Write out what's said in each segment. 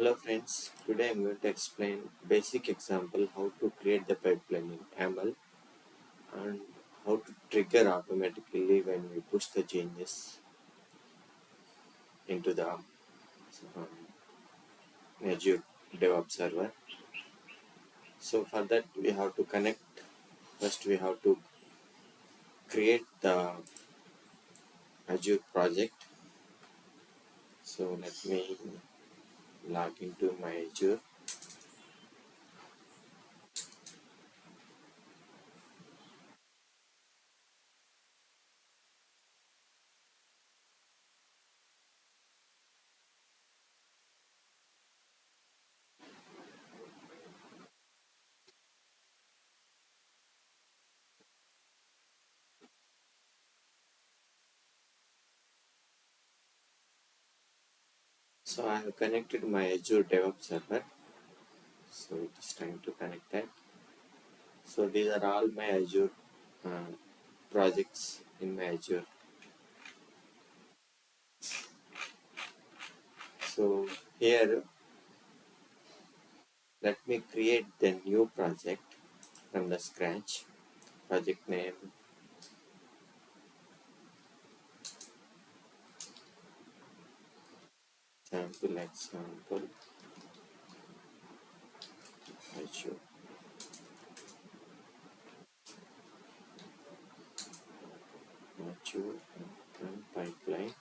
Hello friends, today I'm going to explain basic example how to create the pipeline in Yaml and how to trigger automatically when we push the changes into the Azure DevOps server. So for that we have to connect, first we have to create the Azure project. So let me log into my Azure. So I have connected my Azure DevOps server. So it is time to connect that. So these are all my Azure uh, projects in my Azure. So here let me create the new project from the scratch. Project name, example Azure Azure and pipeline.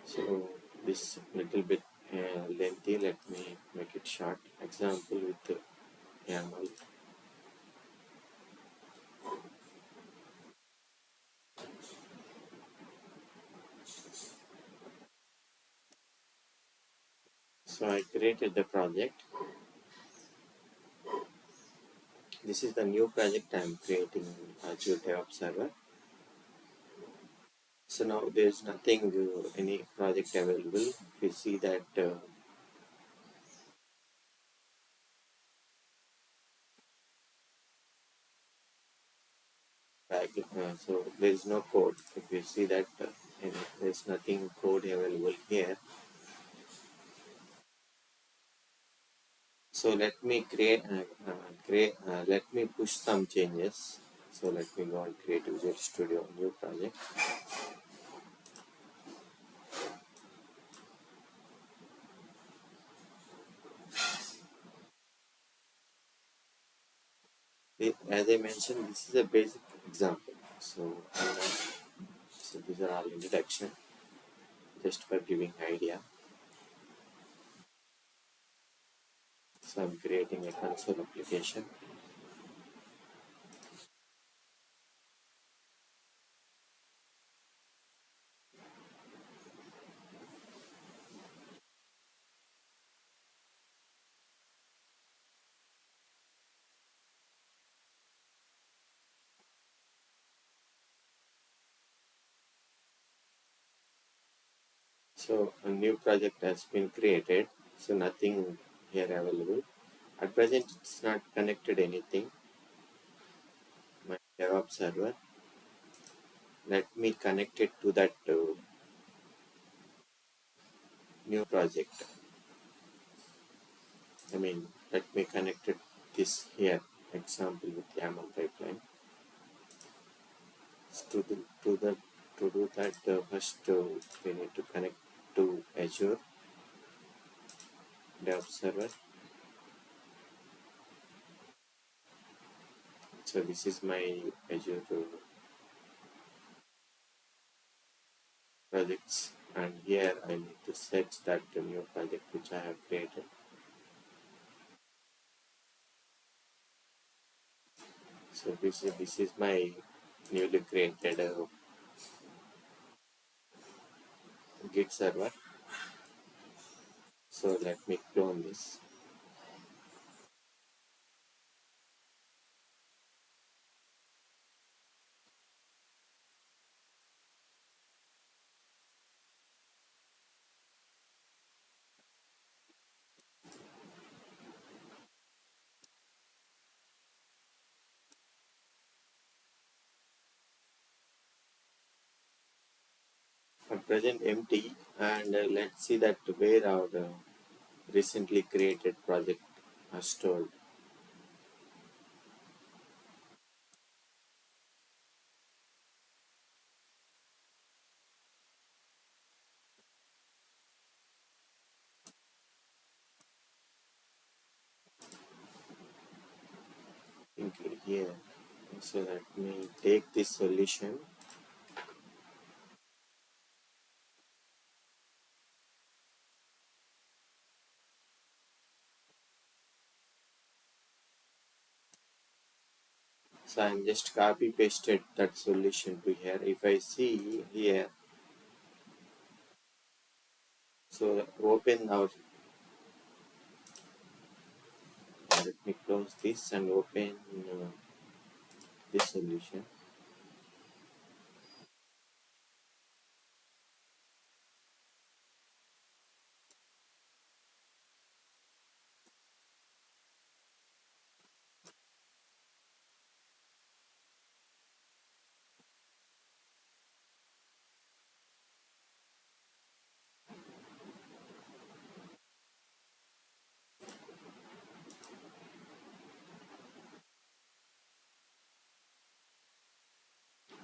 So this little bit lengthy. Let me make it short. Example with the YAML. So I created the project. This is the new project I am creating in Azure DevOps server. So now there is nothing, any project available. We see that so there is no code. If you see that there is nothing code available here. So let me let me push some changes. So let me go and create Visual Studio new project. As I mentioned, this is a basic example. So these are all introduction, just for giving idea. So I'm creating a console application. So a new project has been created. So nothing here available. At present, it's not connected anything. My DevOps server. Let me connect it to that new project. Let me connect it this here. Example with YAML pipeline. To do, to do that, first we need to connect to Azure DevOps server. So this is my Azure projects, and here I need to search that new project which I have created. So this is my newly created Git server. So let me clone this. present empty, and let's see that where our recently created project are stored. Include here. So let me take this solution. So I'm just copy pasted that solution to here. If I see here, so open our, let me close this and open this solution.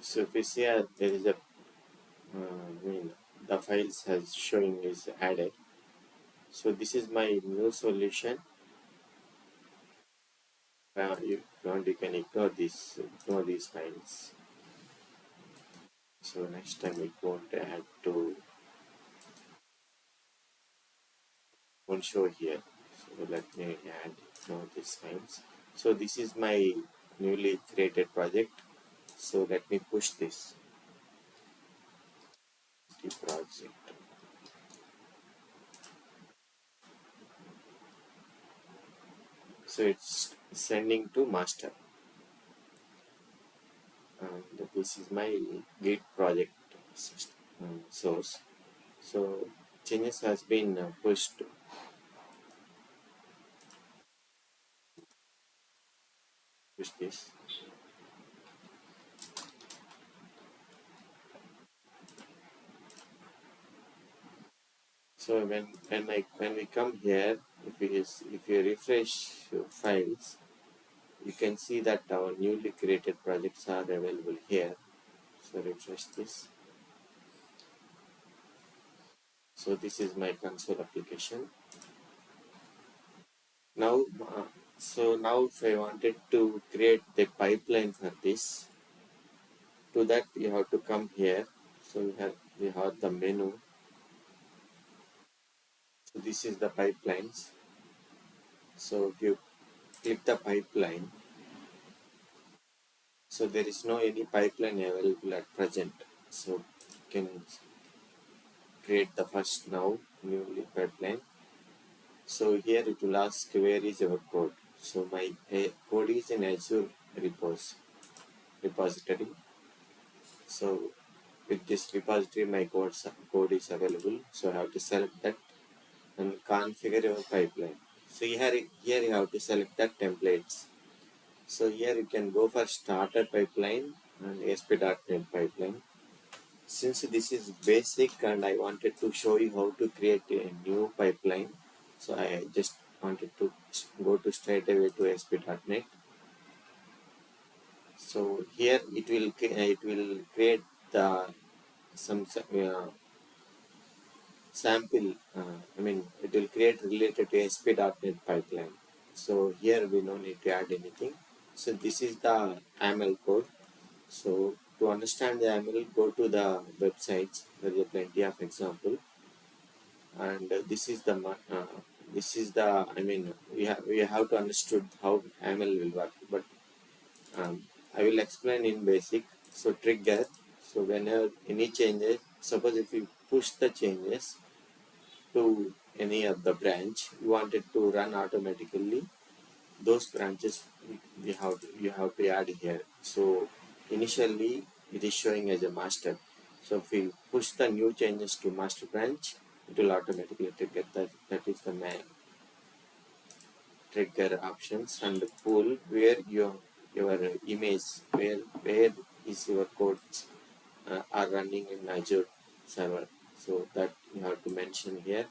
So if you see here, there is a, I mean, the files has showing is added. So this is my new solution. If you want, you can ignore these files. So next time it won't show here. So let me add ignore these files. So this is my newly created project. So let me push this the project. So it's sending to master, and this is my Git project source. So changes has been pushed. Push this. So when we come here, if you refresh your files, you can see that our newly created projects are available here. So refresh this. So this is my console application. Now, now if I wanted to create the pipeline for this, to that you have to come here. So we have the menu. So this is the pipelines. So if you click the pipeline, so there is no any pipeline available at present. So you can create the first now newly pipeline. So here it will ask where is your code. So my code is in Azure repository. So with this repository my code is available. So I have to select that and configure your pipeline. So here you have to select the templates. So here you can go for starter pipeline and ASP.NET pipeline. Since this is basic and I wanted to show you how to create a new pipeline, so I just wanted to go to straight away to ASP.NET. So here it will create the some sample. I mean it will create related to ASP.NET pipeline. So here we don't need to add anything. So this is the YAML code. So to understand the YAML, go to the websites. There is plenty of example, and this is the I mean we have to understood how YAML will work, but I will explain in basic. So trigger. So whenever any changes, suppose if you push the changes to any of the branch, you want it to run automatically. Those branches you have to add here. So initially it is showing as a master. So if we push the new changes to master branch, it will automatically trigger that. That is the main trigger options, and pull where your image where is your codes are running in Azure. server. So that you have to mention here.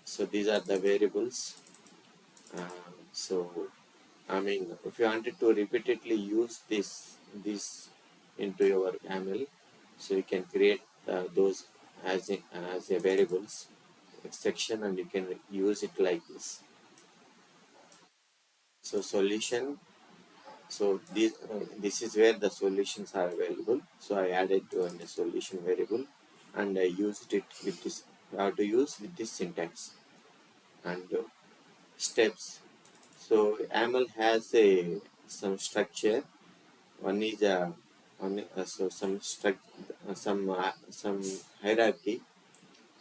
So these are the variables. So I mean, if you wanted to repeatedly use this into your YAML, so you can create those as a variables section, and you can use it like this. So solution. So this is where the solutions are available. So I added to a solution variable, and I used it with this. How to use with this syntax and steps. So YAML has a some structure. One is so some hierarchy.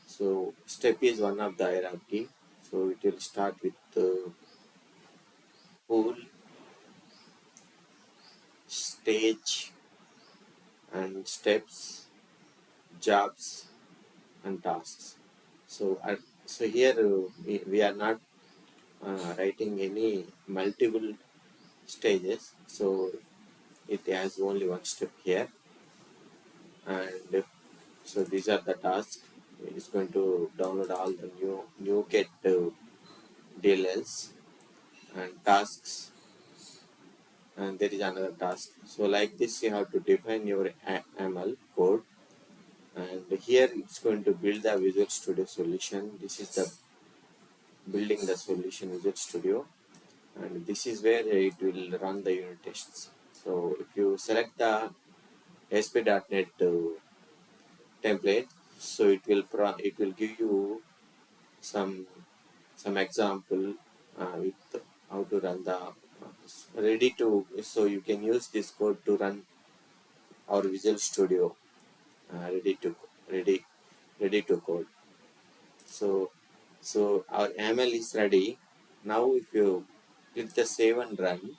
So step is one of the hierarchy. So it will start with pool, stage, and steps, jobs, and tasks. So so here we are not writing any multiple stages. So it has only one step here, and so these are the tasks. It's going to download all the new get DLLs and tasks, and there is another task. So like this, you have to define your ML code, and here it's going to build the Visual Studio solution. This is the building the solution Visual Studio, and this is where it will run the unit tests. So if you select the ASP.NET template, so it will give you some example with how to run the ready to, so you can use this code to run our Visual Studio ready to ready ready to code. So our ML is ready. Now if you click the save and run,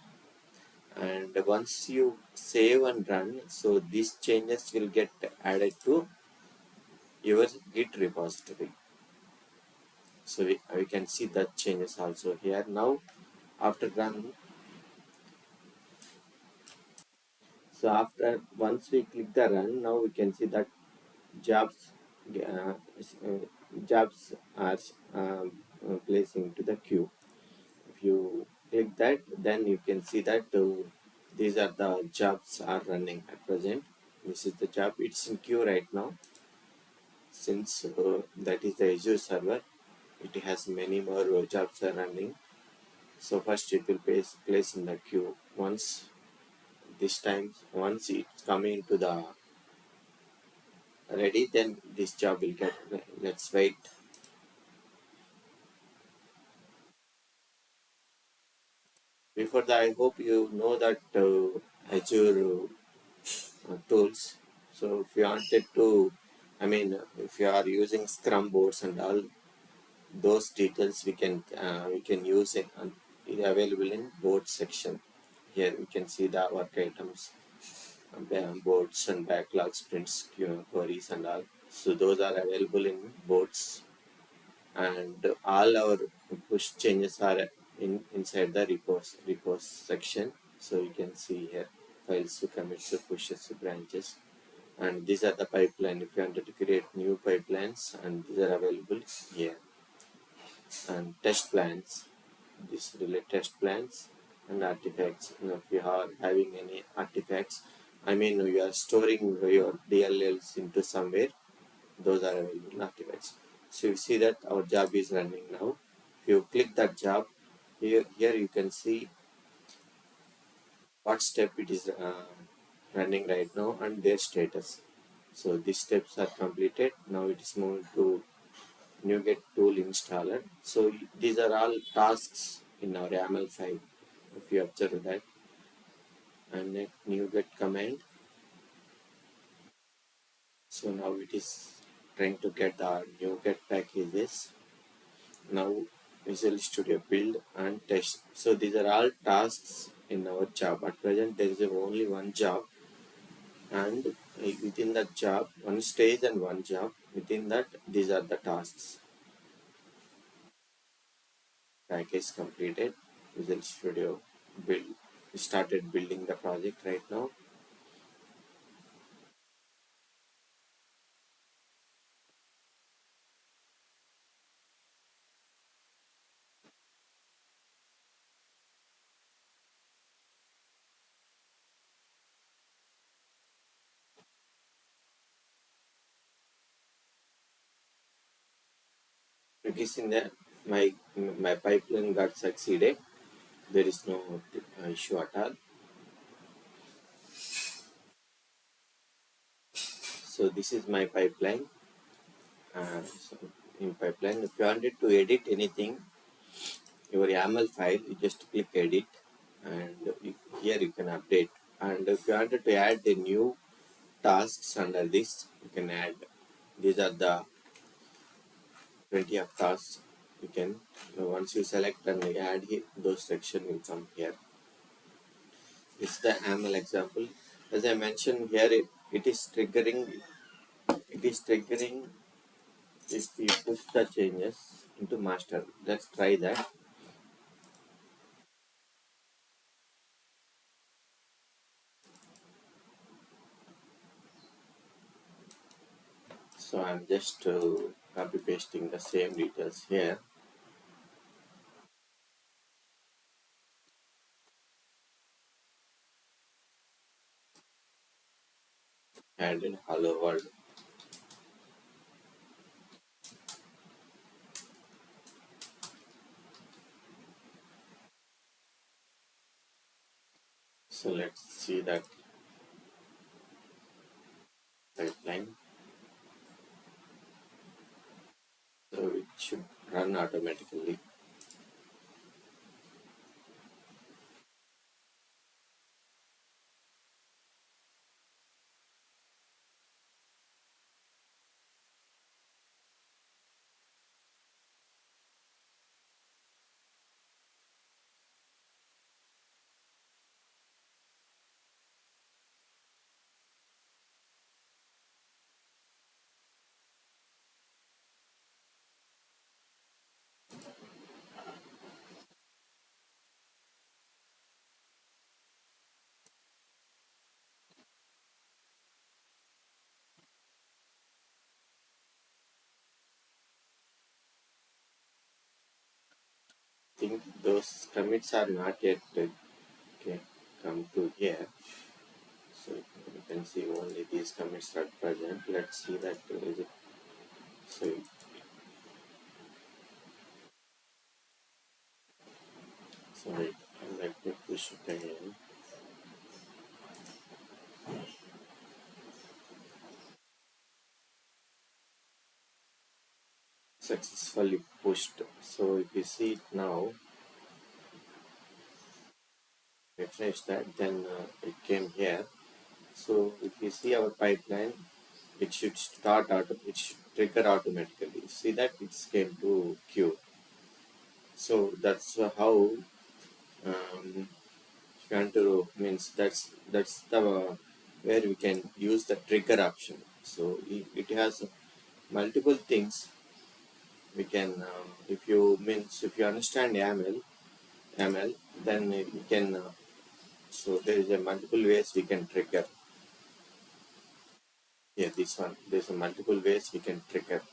and once you save and run, so these changes will get added to your Git repository. So we can see that changes also here. Now after run, so after once we click the run, now we can see that jobs uh, uh, jobs are placing to the queue. If you click that, then you can see that these are the jobs are running at present. This is the job, it's in queue right now, since that is the Azure server. It has many more jobs are running. So first it will place in the queue. Once this time, once it's coming to the ready, then this job will get. Let's wait. Before that, I hope you know that Azure tools. So if you wanted to, I mean, if you are using Scrum boards and all those details, we can use it, and it is available in board section. Here we can see the work items, boards and backlog sprints, queries and all. So those are available in boards, and all our push changes are inside the repos section. So you can see here files to commits to pushes to branches, and these are the pipeline. If you wanted to create new pipelines, and these are available here, and test plans. This relate test plans and artifacts. If you are having any artifacts, I mean you are storing your DLLs into somewhere, those are available in artifacts. So you see that our job is running now. If you click that job, here you can see what step it is running right now and their status. So these steps are completed. Now it is moving to NuGet tool installer. So these are all tasks in our YAML file. If you observe that, and NuGet command. So now it is trying to get the NuGet packages. Now Visual Studio build and test. So these are all tasks in our job. At present there is only one job, and within that job, one stage and one job. Within that, these are the tasks. Package completed. Visual Studio build. We started building the project right now. is in the my pipeline got succeeded. There is no issue at all. So this is my pipeline. So in pipeline, if you wanted to edit anything, your YAML file, you just click edit, and here you can update. And if you wanted to add the new tasks under this, you can add. These are the 20 of tasks. You can once you select and add here, those section will come here. This is the YAML example. As I mentioned here, it is triggering. It is triggering if we push the changes into master. Let's try that. So I'm just copy pasting the same details here. Added hello world. So let's see that pipeline. So it should run automatically. I think those commits are not yet okay, come to here. So you can see only these commits are present. Let's see that is it. So sorry, let me push it again. Successfully pushed. So if you see it now, refresh that, then it came here. So if you see our pipeline, it should start auto, it should trigger automatically. See that it's came to queue. So that's how Fantoro means that's the where we can use the trigger option. So it has multiple things we can if you means if you understand ML, then you can so there is a multiple ways we can trigger. Yeah, this one there's a multiple ways we can trigger.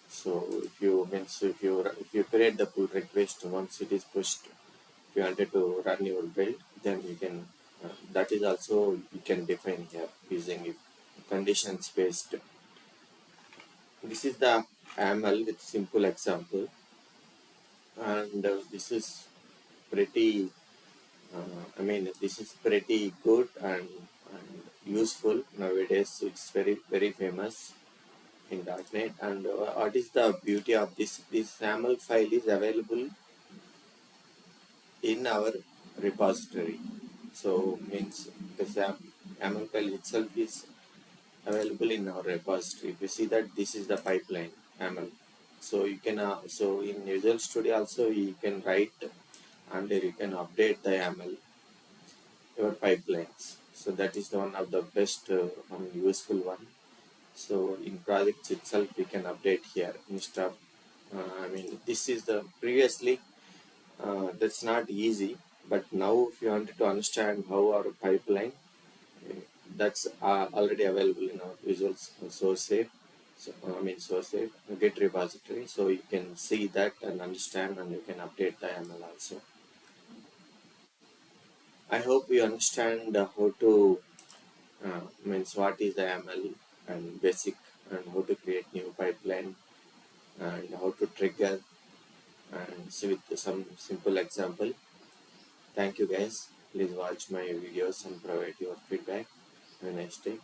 So if you create the pull request once it is pushed, if you wanted to run your build, then you can that is also you can define here using if conditions based. This is the ML with simple example, and this is pretty. I mean, this is pretty good and useful nowadays. It's very famous in .NET. And what is the beauty of this? This YAML file is available in our repository. So means the YAML file itself is available in our repository. If you see that this is the pipeline YAML. So you can so in Visual Studio also you can write and you can update the YAML your pipelines. So that is one of the best useful one. So in projects itself we can update here instead of I mean this is the previously that's not easy, but now if you wanted to understand how our pipeline that's already available in our Visual Source Safe. So, I mean Source Safe Git repository, so you can see that and understand, and you can update the YAML also. I hope you understand how to means what is the YAML and basic and how to create new pipeline and how to trigger, and see with some simple example. Thank you guys. Please watch my videos and provide your feedback. Have a nice day.